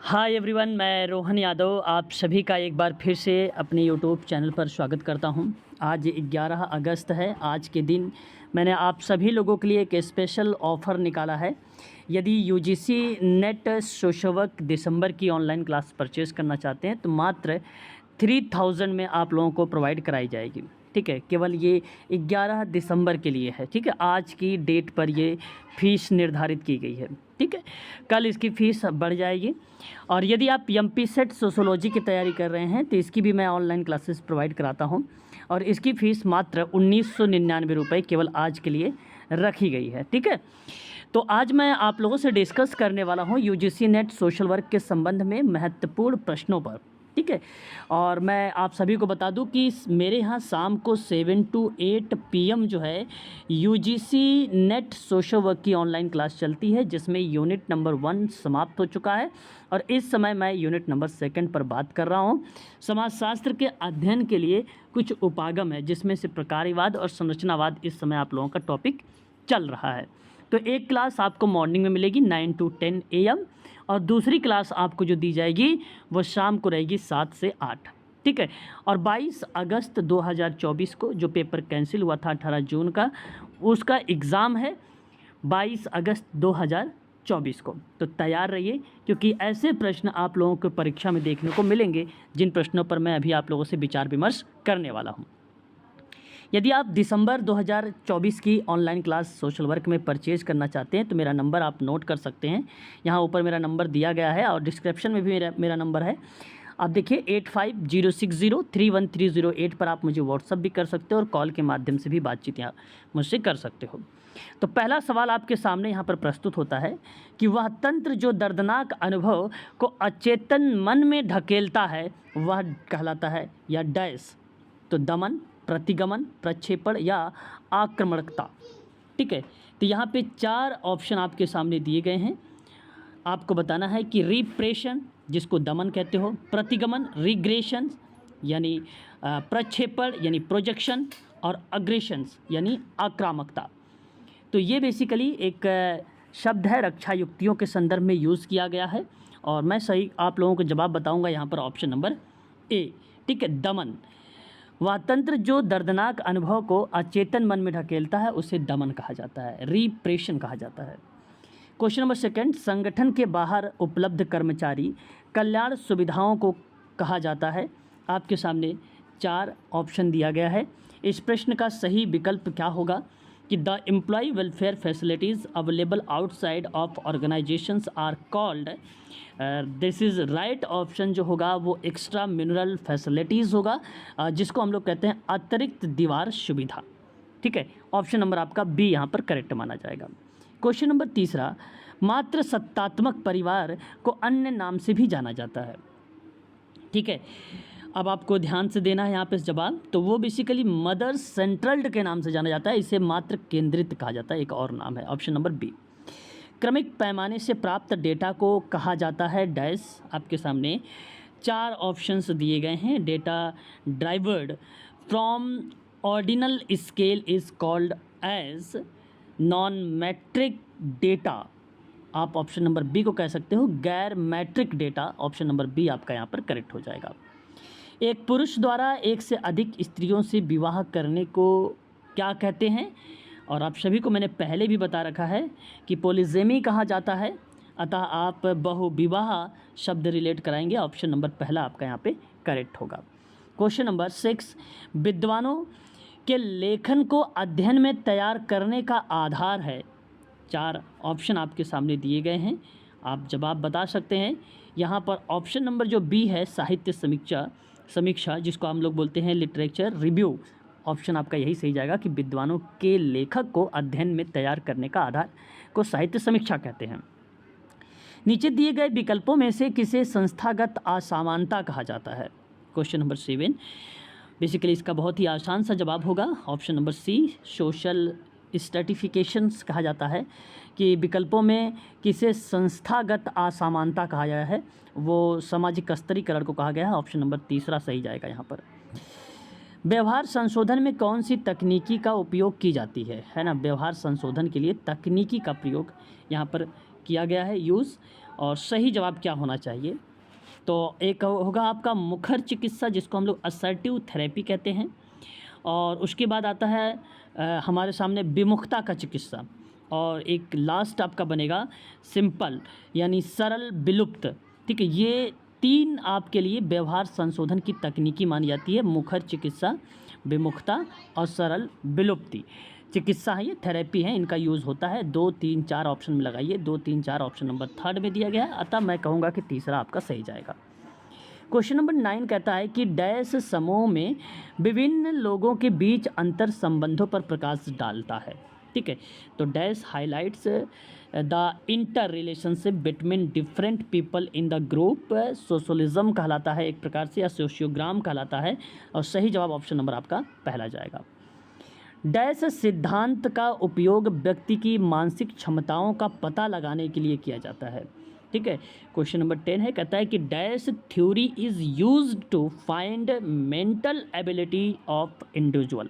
Hi everyone, मैं रोहन यादव आप सभी का एक बार फिर से अपने यूट्यूब चैनल पर स्वागत करता हूं। आज 11 अगस्त है। आज के दिन मैंने आप सभी लोगों के लिए एक स्पेशल ऑफ़र निकाला है। यदि यूजीसी नेट सोशल वर्क दिसंबर की ऑनलाइन क्लास परचेज़ करना चाहते हैं तो मात्र 3000 में आप लोगों को प्रोवाइड कराई जाएगी। ठीक है, केवल ये 11 दिसंबर के लिए है। ठीक है, आज की डेट पर ये फ़ीस निर्धारित की गई है। ठीक है, कल इसकी फ़ीस बढ़ जाएगी। और यदि आप एमपी सेट सोशोलॉजी की तैयारी कर रहे हैं तो इसकी भी मैं ऑनलाइन क्लासेस प्रोवाइड कराता हूं और इसकी फ़ीस मात्र 1999 रुपये केवल आज के लिए रखी गई है। ठीक है, तो आज मैं आप लोगों से डिस्कस करने वाला हूं यूजीसी नेट सोशल वर्क के संबंध में महत्वपूर्ण प्रश्नों पर। ठीक है, और मैं आप सभी को बता दूं कि मेरे यहाँ शाम को 7 to 8 PM जो है यूजीसी नेट सोशल वर्क की ऑनलाइन क्लास चलती है, जिसमें यूनिट नंबर 1 समाप्त हो चुका है और इस समय मैं यूनिट नंबर 2 पर बात कर रहा हूँ। समाजशास्त्र के अध्ययन के लिए कुछ उपागम है, जिसमें से प्रकार्यवाद और संरचनावाद इस समय आप लोगों का टॉपिक चल रहा है। तो एक क्लास आपको मॉर्निंग में मिलेगी 9 to 10 AM और दूसरी क्लास आपको जो दी जाएगी वो शाम को रहेगी 7 से 8। ठीक है, और 22 अगस्त 2024 को जो पेपर कैंसिल हुआ था 18 जून का, उसका एग्ज़ाम है 22 अगस्त 2024 को। तो तैयार रहिए, क्योंकि ऐसे प्रश्न आप लोगों को परीक्षा में देखने को मिलेंगे जिन प्रश्नों पर मैं अभी आप लोगों से विचार विमर्श करने वाला हूँ। यदि आप दिसंबर 2024 की ऑनलाइन क्लास सोशल वर्क में परचेज़ करना चाहते हैं तो मेरा नंबर आप नोट कर सकते हैं। यहाँ ऊपर मेरा नंबर दिया गया है और डिस्क्रिप्शन में भी मेरा नंबर है। आप देखिए 8506031308 पर आप मुझे व्हाट्सअप भी कर सकते हो और कॉल के माध्यम से भी बातचीत यहाँ मुझसे कर सकते हो। तो पहला सवाल आपके सामने यहाँ पर प्रस्तुत होता है कि वह तंत्र जो दर्दनाक अनुभव को अचेतन मन में ढकेलता है वह कहलाता है या डैश। तो दमन, प्रतिगमन, प्रक्षेपण या आक्रमणकता। ठीक है, तो यहाँ पे 4 ऑप्शन आपके सामने दिए गए हैं। आपको बताना है कि रिप्रेशन, जिसको दमन कहते हो, प्रतिगमन रिग्रेशन यानी प्रक्षेपण यानी प्रोजेक्शन, और अग्रेशंस यानी आक्रामकता। तो ये बेसिकली एक शब्द है, रक्षा युक्तियों के संदर्भ में यूज़ किया गया है और मैं सही आप लोगों को जवाब बताऊंगा यहाँ पर ऑप्शन नंबर ए। ठीक है, दमन। वह तंत्र जो दर्दनाक अनुभव को अचेतन मन में ढकेलता है उसे दमन कहा जाता है, रिप्रेशन कहा जाता है। क्वेश्चन नंबर 2, संगठन के बाहर उपलब्ध कर्मचारी कल्याण सुविधाओं को कहा जाता है। आपके सामने 4 ऑप्शन दिया गया है। इस प्रश्न का सही विकल्प क्या होगा कि the employ welfare facilities available outside of organisations are called, this is right option जो होगा वो एक्स्ट्रा मिनरल फैसिलिटीज़ होगा, जिसको हम लोग कहते हैं अतिरिक्त दीवार सुविधा। ठीक है, ऑप्शन नंबर आपका बी यहाँ पर करेक्ट माना जाएगा। क्वेश्चन नंबर 3, मात्र सत्तात्मक परिवार को अन्य नाम से भी जाना जाता है। ठीक है, अब आपको ध्यान से देना है यहाँ पे जवाब। तो वो बेसिकली मदर सेंट्रल्ड के नाम से जाना जाता है, इसे मात्र केंद्रित कहा जाता है, एक और नाम है, ऑप्शन नंबर बी। क्रमिक पैमाने से प्राप्त डेटा को कहा जाता है डैश। आपके सामने 4 ऑप्शंस दिए गए हैं। Data derived from ordinal scale is called as non metric data. आप ऑप्शन नंबर बी को कह सकते हो गैर metric data. Option number B आपका यहाँ पर करेक्ट हो जाएगा। एक पुरुष द्वारा एक से अधिक स्त्रियों से विवाह करने को क्या कहते हैं? और आप सभी को मैंने पहले भी बता रखा है कि पॉलीजेमी कहा जाता है, अतः आप बहुविवाह शब्द रिलेट कराएंगे। ऑप्शन नंबर पहला आपका यहाँ पे करेक्ट होगा। क्वेश्चन नंबर 6, विद्वानों के लेखन को अध्ययन में तैयार करने का आधार है। 4 ऑप्शन आपके सामने दिए गए हैं, आप जवाब बता सकते हैं। यहाँ पर ऑप्शन नंबर जो बी है साहित्य समीक्षा जिसको हम लोग बोलते हैं लिटरेचर रिव्यू, ऑप्शन आपका यही सही जाएगा कि विद्वानों के लेखक को अध्ययन में तैयार करने का आधार को साहित्य समीक्षा कहते हैं। नीचे दिए गए विकल्पों में से किसे संस्थागत असमानता कहा जाता है? क्वेश्चन नंबर 7, बेसिकली इसका बहुत ही आसान सा जवाब होगा ऑप्शन नंबर सी, सोशल स्ट्रेटिफिकेशंस कहा जाता है कि विकल्पों में किसे संस्थागत असमानता कहा गया है, वो सामाजिक स्तरीकरण को कहा गया है। ऑप्शन नंबर 3 सही जाएगा यहाँ पर। व्यवहार संशोधन में कौन सी तकनीकी का उपयोग की जाती है ना? व्यवहार संशोधन के लिए तकनीकी का प्रयोग यहाँ पर किया गया है यूज़। और सही जवाब क्या होना चाहिए? तो एक होगा आपका मुखर चिकित्सा, जिसको हम लोग असर्टिव थेरेपी कहते हैं। और उसके बाद आता है हमारे सामने विमुखता का चिकित्सा। और एक लास्ट आपका बनेगा सिंपल यानी सरल विलुप्त। ठीक है, ये 3 आपके लिए व्यवहार संशोधन की तकनीकी मानी जाती है। मुखर चिकित्सा, विमुखता और सरल विलुप्ति चिकित्सा है, ये थेरेपी है, इनका यूज़ होता है। 2, 3, 4 ऑप्शन में लगाइए। 2, 3, 4 ऑप्शन नंबर थर्ड में दिया गया है, अतः मैं कहूँगा कि तीसरा आपका सही जाएगा। क्वेश्चन नंबर 9 कहता है कि डैश समूह में विभिन्न लोगों के बीच अंतर संबंधों पर प्रकाश डालता है। ठीक है, तो dash highlights the inter relationship between different people in the group. Socialism कहलाता है एक प्रकार से, या सोशियोग्राम कहलाता है। और सही जवाब ऑप्शन नंबर आपका पहला जाएगा। डैश सिद्धांत का उपयोग व्यक्ति की मानसिक क्षमताओं का पता लगाने के लिए किया जाता है। ठीक है, क्वेश्चन नंबर 10 है, कहता है कि dash theory is used to find mental ability of individual.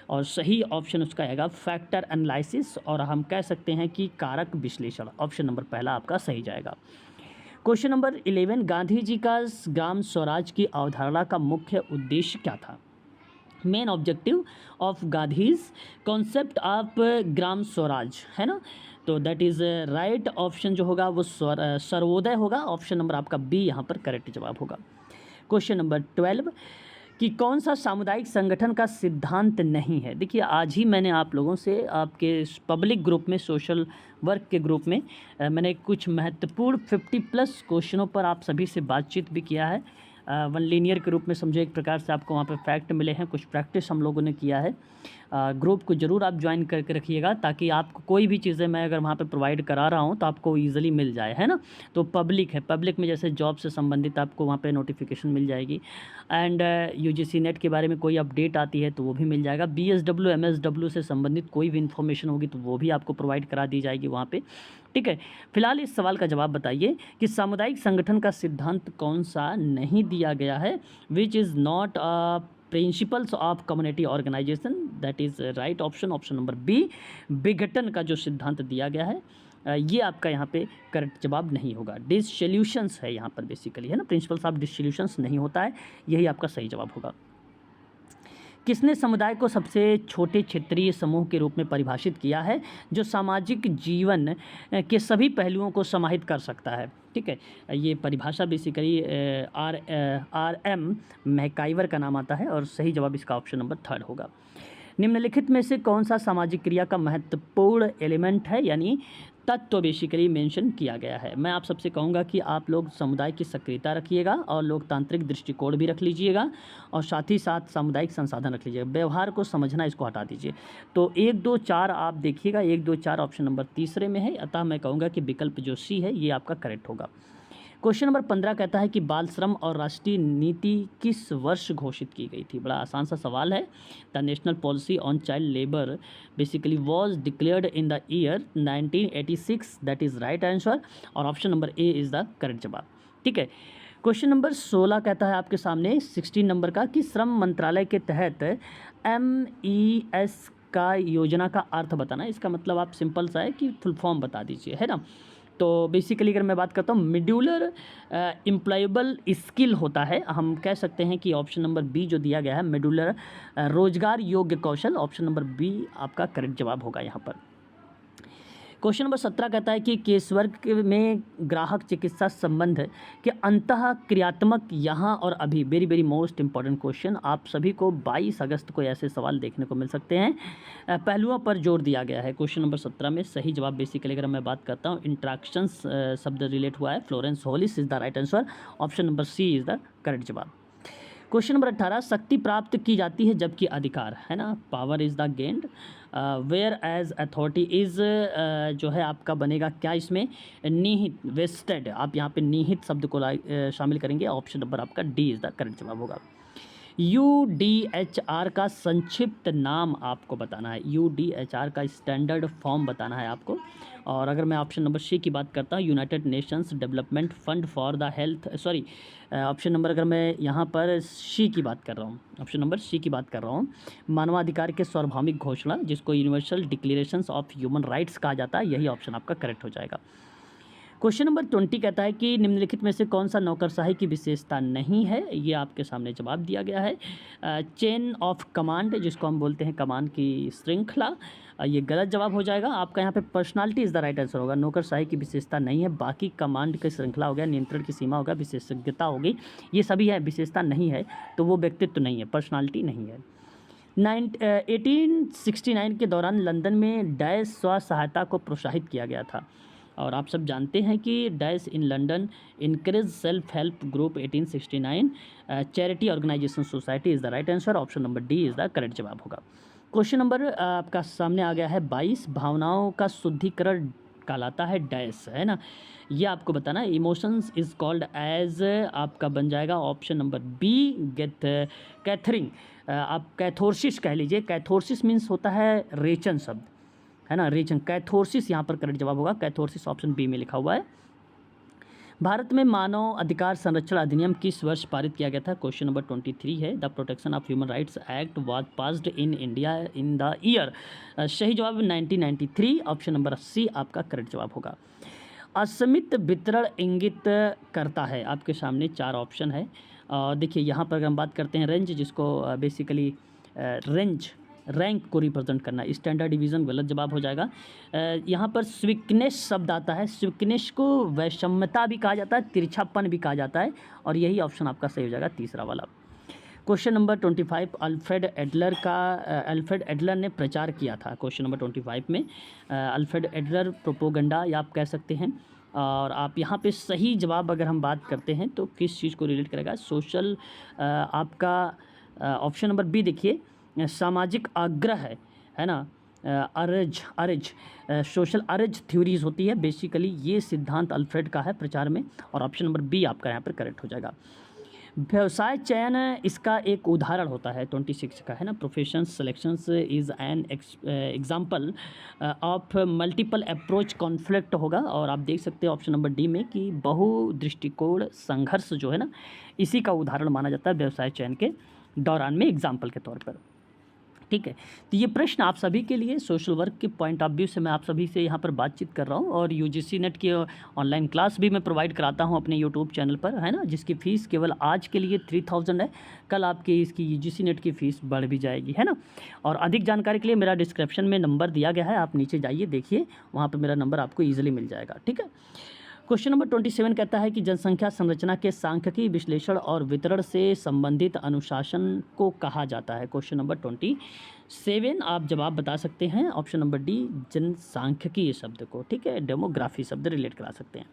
और सही ऑप्शन उसका आएगा फैक्टर एनालिसिस, और हम कह सकते हैं कि कारक विश्लेषण। ऑप्शन नंबर पहला आपका सही जाएगा। क्वेश्चन नंबर 11, गांधी जी का ग्राम स्वराज की अवधारणा का मुख्य उद्देश्य क्या था? Main objective of Gandhi's concept of Gram Swaraj है ना, तो दैट इज़ राइट ऑप्शन जो होगा वो सर्वोदय होगा। ऑप्शन नंबर आपका बी यहाँ पर करेक्ट जवाब होगा। क्वेश्चन नंबर 12 कि कौन सा सामुदायिक संगठन का सिद्धांत नहीं है? देखिए, आज ही मैंने आप लोगों से आपके पब्लिक ग्रुप में, सोशल वर्क के ग्रुप में मैंने कुछ महत्वपूर्ण 50+ क्वेश्चनों पर आप सभी से बातचीत भी किया है। वन लीनियर के रूप में समझो, एक प्रकार से आपको वहाँ पे फैक्ट मिले हैं, कुछ प्रैक्टिस हम लोगों ने किया है। ग्रुप को ज़रूर आप ज्वाइन करके रखिएगा, ताकि आपको कोई भी चीज़ें मैं अगर वहाँ पे प्रोवाइड करा रहा हूँ तो आपको ईजिली मिल जाए, है ना। तो पब्लिक है, पब्लिक में जैसे जॉब से संबंधित आपको वहाँ पे नोटिफिकेशन मिल जाएगी। एंड यूजीसी नेट के बारे में कोई अपडेट आती है तो वो भी मिल जाएगा। बीएसडब्ल्यू एमएसडब्ल्यू से संबंधित कोई भी इन्फॉर्मेशन होगी तो वो भी आपको प्रोवाइड करा दी जाएगी वहाँ पे। ठीक है, फिलहाल इस सवाल का जवाब बताइए कि सामुदायिक संगठन का सिद्धांत कौन सा नहीं दिया गया है? Which is not principles of community organisation. That is right option, option number B विघटन का जो सिद्धांत दिया गया है ये आपका यहाँ पे करेक्ट जवाब नहीं होगा। डिसोल्यूशंस है यहाँ पर बेसिकली, है ना, प्रिंसिपल्स ऑफ डिसोल्यूशंस नहीं होता है, यही आपका सही जवाब होगा। किसने समुदाय को सबसे छोटे क्षेत्रीय समूह के रूप में परिभाषित किया है जो सामाजिक जीवन के सभी पहलुओं को समाहित कर सकता है? ठीक है, ये परिभाषा बेसिकली आर.एम. मैकाइवर का नाम आता है, और सही जवाब इसका ऑप्शन नंबर थर्ड होगा। निम्नलिखित में से कौन सा सामाजिक क्रिया का महत्वपूर्ण एलिमेंट है, यानी तत्व बेसिकली मेंशन किया गया है? मैं आप सबसे कहूँगा कि आप लोग समुदाय की सक्रियता रखिएगा और लोकतांत्रिक दृष्टिकोण भी रख लीजिएगा, और साथ ही साथ सामुदायिक संसाधन रख लीजिएगा। व्यवहार को समझना, इसको हटा दीजिए। तो 1, 2, 4 आप देखिएगा, 1, 2, 4 ऑप्शन नंबर तीसरे में है, अतः मैं कहूँगा कि विकल्प जो सी है ये आपका करेक्ट होगा। क्वेश्चन नंबर 15 कहता है कि बाल श्रम और राष्ट्रीय नीति किस वर्ष घोषित की गई थी? बड़ा आसान सा सवाल है। The national policy on child labour basically was declared in the year 1986, that is right answer, और option number A is the correct जवाब। ठीक है, क्वेश्चन नंबर 16 कहता है आपके सामने 16 नंबर का कि श्रम मंत्रालय के तहत MES का योजना का अर्थ बताना। इसका मतलब आप सिंपल सा है कि फुल फॉर्म बता दीजिए, है ना। तो बेसिकली अगर मैं बात करता हूँ, मिड्यूलर एम्प्लॉयबल स्किल होता है। हम कह सकते हैं कि ऑप्शन नंबर बी जो दिया गया है, मिड्यूलर रोजगार योग्य कौशल, ऑप्शन नंबर बी आपका करेक्ट जवाब होगा यहाँ पर। क्वेश्चन नंबर 17 कहता है कि केस वर्ग में ग्राहक चिकित्सा संबंध के अंतः क्रियात्मक यहाँ और अभी, very very most important question, आप सभी को 22 अगस्त को ऐसे सवाल देखने को मिल सकते हैं। पहलुओं पर जोर दिया गया है क्वेश्चन नंबर 17 में। सही जवाब बेसिकली अगर मैं बात करता हूँ, इंट्रैक्शंस शब्द रिलेट हुआ है। Florence Hollis is the right answer, option number C is the correct जवाब। क्वेश्चन नंबर 18, शक्ति प्राप्त की जाती है जबकि अधिकार, है ना, power is the gained, whereas authority is जो है आपका बनेगा क्या इसमें, निहित, वेस्टेड। आप यहाँ पे निहित शब्द को शामिल करेंगे, ऑप्शन नंबर आपका डी इज़ द करेक्ट जवाब होगा। UDHR का संक्षिप्त नाम आपको बताना है, UDHR का स्टैंडर्ड फॉर्म बताना है आपको। और अगर मैं ऑप्शन नंबर सी की बात करता हूँ, United Nations development fund for the health, sorry option number अगर मैं यहाँ पर सी की बात कर रहा हूँ, ऑप्शन नंबर सी की बात कर रहा हूँ, मानवाधिकार के सार्वभौमिक घोषणा, जिसको universal declarations of human rights कहा जाता है, यही ऑप्शन आपका करेक्ट हो जाएगा। क्वेश्चन नंबर 20 कहता है कि निम्नलिखित में से कौन सा नौकरशाही की विशेषता नहीं है। ये आपके सामने जवाब दिया गया है। चेन ऑफ कमांड, जिसको हम बोलते हैं कमान की श्रृंखला, ये गलत जवाब हो जाएगा आपका। यहाँ पे personality is the right answer होगा। नौकरशाही की विशेषता नहीं है, बाकी कमांड की श्रृंखला हो गया, नियंत्रण की सीमा होगा, विशेषज्ञता होगी, ये सभी है। विशेषता नहीं है तो वो व्यक्तित्व नहीं है, पर्सनालिटी नहीं है। 1869 के दौरान लंदन में डैश स्व सहायता को प्रोत्साहित किया गया था, और आप सब जानते हैं कि dash in London encourage self help group 1869 charity organisation society is the right answer. Option number D is the correct जवाब होगा। क्वेश्चन नंबर आपका सामने आ गया है 22। भावनाओं का शुद्धिकरण कहलाता है डैश, है ना, ये आपको बताना। इमोशंस इज़ कॉल्ड एज, आपका बन जाएगा ऑप्शन नंबर बी कैथरिंग। आप कैथोरसिस कह लीजिए। कैथोरसिस मीन्स होता है रेचन शब्द, है ना, रेचन। कैथोरसिस यहाँ पर करेक्ट जवाब होगा। कैथोरसिस ऑप्शन बी में लिखा हुआ है। भारत में मानव अधिकार संरक्षण अधिनियम किस वर्ष पारित किया गया था? क्वेश्चन नंबर 23 है। The protection of human rights act was passed in India in the year, सही जवाब 1993। ऑप्शन नंबर सी आपका करेक्ट जवाब होगा। असीमित वितरण इंगित करता है, आपके सामने 4 ऑप्शन है। देखिए यहाँ पर अगर हम बात करते हैं रेंज, जिसको बेसिकली रेंज रैंक को रिप्रेजेंट करना, स्टैंडर्ड डिवीज़न गलत जवाब हो जाएगा। यहाँ पर स्वीकनेस शब्द आता है। स्वीकनेस को वैषम्यता भी कहा जाता है, तिरछापन भी कहा जाता है, और यही ऑप्शन आपका सही हो जाएगा, तीसरा वाला। क्वेश्चन नंबर 25 अल्फ्रेड एडलर ने प्रचार किया था। क्वेश्चन नंबर 25 में अल्फ्रेड एडलर प्रोपोगंडा या आप कह सकते हैं। और आप यहाँ पे सही जवाब अगर हम बात करते हैं तो किस चीज़ को रिलेट करेगा? सोशल, आपका ऑप्शन नंबर बी देखिए, सामाजिक आग्रह है ना, अरज सोशल अरज थ्योरीज होती है बेसिकली, ये सिद्धांत अल्फ्रेड का है प्रचार में, और ऑप्शन नंबर बी आपका यहाँ पर करेक्ट हो जाएगा। व्यवसाय चयन इसका एक उदाहरण होता है 26 का, है ना। Profession selections is an example of multiple approach conflict होगा, और आप देख सकते हैं ऑप्शन नंबर डी में कि बहुदृष्टिकोण संघर्ष जो है ना, इसी का उदाहरण माना जाता है व्यवसाय चयन के दौरान में, एग्जाम्पल के तौर पर। ठीक है, तो ये प्रश्न आप सभी के लिए सोशल वर्क के पॉइंट ऑफ व्यू से मैं आप सभी से यहाँ पर बातचीत कर रहा हूँ, और यूजीसी नेट की ऑनलाइन क्लास भी मैं प्रोवाइड कराता हूँ अपने यूट्यूब चैनल पर, है ना, जिसकी फ़ीस केवल आज के लिए 3000 है। कल आपकी इसकी यूजीसी नेट की फ़ीस बढ़ भी जाएगी, है ना। और अधिक जानकारी के लिए मेरा डिस्क्रिप्शन में नंबर दिया गया है, आप नीचे जाइए देखिए, वहाँ पर मेरा नंबर आपको ईजिली मिल जाएगा। ठीक है। क्वेश्चन नंबर 27 कहता है कि जनसंख्या संरचना के सांख्यिकी विश्लेषण और वितरण से संबंधित अनुशासन को कहा जाता है। क्वेश्चन नंबर 27 आप जवाब बता सकते हैं, ऑप्शन नंबर डी जनसांख्यिकी शब्द को, ठीक है, डेमोग्राफी शब्द रिलेट करा सकते हैं।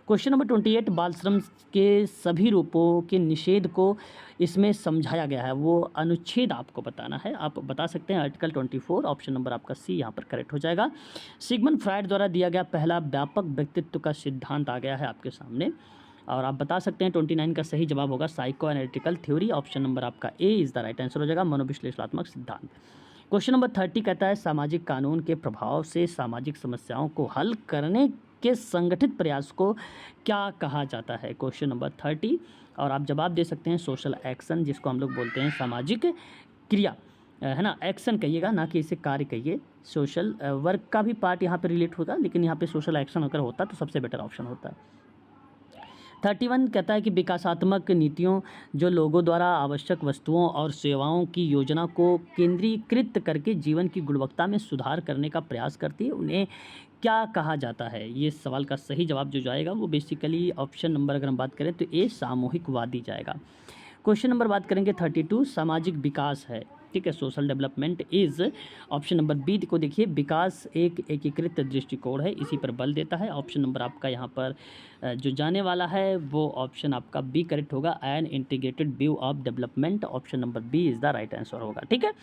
क्वेश्चन नंबर 28 बाल श्रम के सभी रूपों के निषेध को इसमें समझाया गया है, वो अनुच्छेद आपको बताना है, आप बता सकते हैं आर्टिकल 24, ऑप्शन नंबर आपका सी यहाँ पर करेक्ट हो जाएगा। सिगमंड फ्रायड द्वारा दिया गया पहला व्यापक व्यक्तित्व का सिद्धांत आ गया है आपके सामने, और आप बता सकते हैं 29 का सही जवाब होगा psycho analytical theory, option number आपका A is the right answer हो जाएगा, मनोविश्लेषणात्मक सिद्धांत। क्वेश्चन नंबर 30 कहता है सामाजिक कानून के प्रभाव से सामाजिक समस्याओं को हल करने के संगठित प्रयास को क्या कहा जाता है? क्वेश्चन नंबर 30, और आप जवाब दे सकते हैं सोशल एक्शन, जिसको हम लोग बोलते हैं सामाजिक क्रिया, है ना। एक्शन कहिएगा, ना कि इसे कार्य कहिए। सोशल वर्क का भी पार्ट यहाँ पे रिलेट होगा, लेकिन यहाँ पे सोशल एक्शन अगर होता तो सबसे बेटर ऑप्शन होता है। 31 कहता है कि विकासात्मक नीतियों जो लोगों द्वारा आवश्यक वस्तुओं और सेवाओं की योजना को केंद्रीकृत करके जीवन की गुणवत्ता में सुधार करने का प्रयास करती है, उन्हें क्या कहा जाता है? ये सवाल का सही जवाब जो जाएगा वो बेसिकली ऑप्शन नंबर अगर हम बात करें तो ए सामूहिकवादी जाएगा। क्वेश्चन नंबर बात करेंगे 32 सामाजिक विकास है, ठीक है, social development is, option number B को देखिए, विकास एक एकीकृत दृष्टिकोण है, इसी पर बल देता है। ऑप्शन नंबर आपका यहाँ पर जो जाने वाला है वो ऑप्शन आपका बी करेक्ट होगा, an integrated view of development, option number B is the right answer होगा। ठीक है,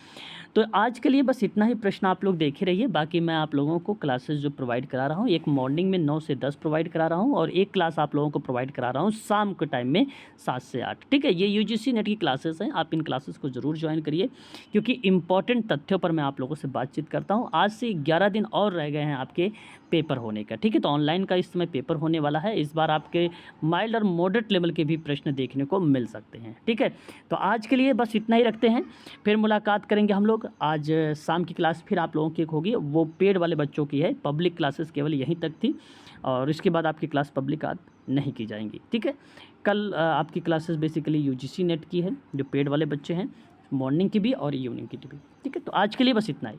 तो आज के लिए बस इतना ही प्रश्न आप लोग देखे रहिए, बाकी मैं आप लोगों को क्लासेस जो प्रोवाइड करा रहा हूँ, एक मॉर्निंग में 9 से 10 प्रोवाइड करा रहा हूँ, और एक क्लास आप लोगों को प्रोवाइड करा रहा हूँ शाम के टाइम में 7 से 8। ठीक है, ये यूजीसी नेट की क्लासेस हैं, आप इन क्लासेस को ज़रूर ज्वाइन करिए, क्योंकि इंपॉर्टेंट तथ्यों पर मैं आप लोगों से बातचीत करता हूँ। आज से 11 दिन और रह गए हैं आपके पेपर होने का, ठीक है, तो ऑनलाइन का इस समय पेपर होने वाला है। इस बार आपके माइल्ड और मॉडरेट लेवल के भी प्रश्न देखने को मिल सकते हैं। ठीक है, तो आज के लिए बस इतना ही रखते हैं, फिर मुलाकात करेंगे हम लोग। आज शाम की क्लास फिर आप लोगों की होगी, वो पेड वाले बच्चों की है, पब्लिक क्लासेस केवल यहीं तक थी। और इसके बाद आपकी क्लास पब्लिक आज नहीं की जाएंगी, ठीक है। कल आपकी क्लासेस बेसिकली यूजीसी नेट की है, जो पेड वाले बच्चे हैं, मॉर्निंग की भी और इवनिंग की भी, ठीक है। तो आज के लिए बस इतना ही।